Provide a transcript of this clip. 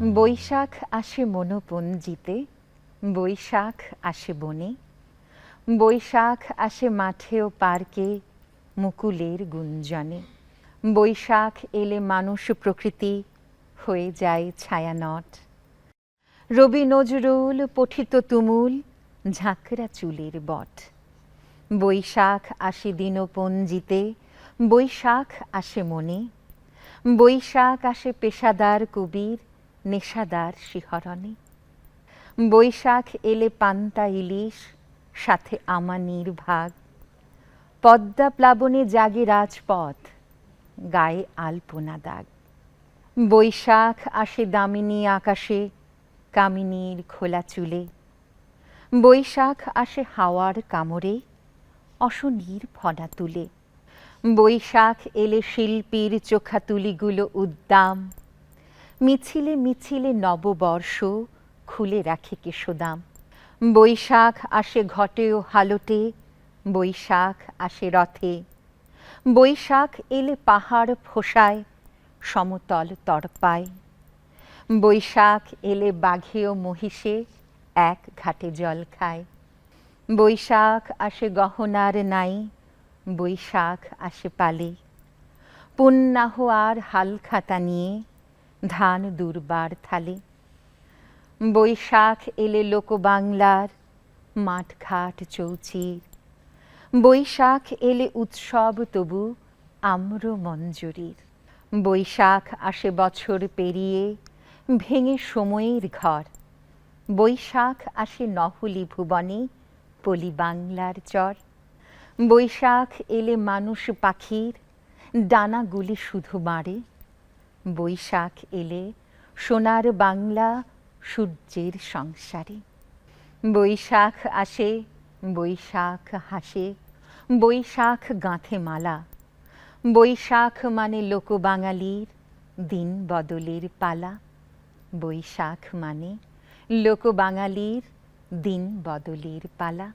বৈশাখ আসে মনোপঞ্জিতে, বৈশাখ আসে বনে, বৈশাখ আসে মাঠে ও পার্কে মুকুলের গুঞ্জনে। বৈশাখ এলে মানুষ প্রকৃতি হয়ে যায় ছায়ানট। রবি নজরুল পঠিত তুমুল ঝাঁকড়া চুলের বট। বৈশাখ আসে দিনপঞ্জিতে, বৈশাখ আসে মনে, বৈশাখ আসে পেশাদার কবির নেশাদার শিহরণে। বৈশাখ এলে পান্তা ইলিশ সাথে আমানির ভাগ। পদ্মা প্লাবনে জাগে রাজপথ, গায়ে আলপনা দাগ। বৈশাখ আসে দামিনী আকাশে কামিনীর খোলা চুলে। বৈশাখ আসে হাওয়ার কামড়ে অশনির ফনা তুলে। বৈশাখ এলে শিল্পীর চোখাতুলিগুলো উদ্দাম। মিছিলে মিছিলে নববর্ষ খুলে রাখে কেশোদাম। বৈশাখ আসে ঘটে ও হালটে, বৈশাখ আসে রথে। বৈশাখ এলে পাহাড় ফোঁসায় সমতল তড়পায়। বৈশাখ এলে বাঘে ও মহিষে এক ঘাটে জল খায়। বৈশাখ আসে গহনার নাই, বৈশাখ আসে পালে। পুন্নাহ আর হালখাতা নিয়ে ধান দুর্বার থালে। বৈশাখ এলে লোকবাংলার মাঠঘাট চৌচির। বৈশাখ এলে উৎসব তবু আম্র মঞ্জুরির। বৈশাখ আসে বছর পেরিয়ে ভেঙে সময়ের ঘর। বৈশাখ আসে নহলি ভুবনে পলি বাংলার চর। বৈশাখ এলে মানুষ পাখির ডানাগুলি শুধু মারে। বৈশাখ এলে সোনার বাংলা সূর্যের সংসারে। বৈশাখ আসে, বৈশাখ হাসে, বৈশাখ গাঁথে মালা। বৈশাখ মানে লোকবাঙালির দিন বদলের পালা। বৈশাখ মানে লোকবাঙালির দিন বদলের পালা।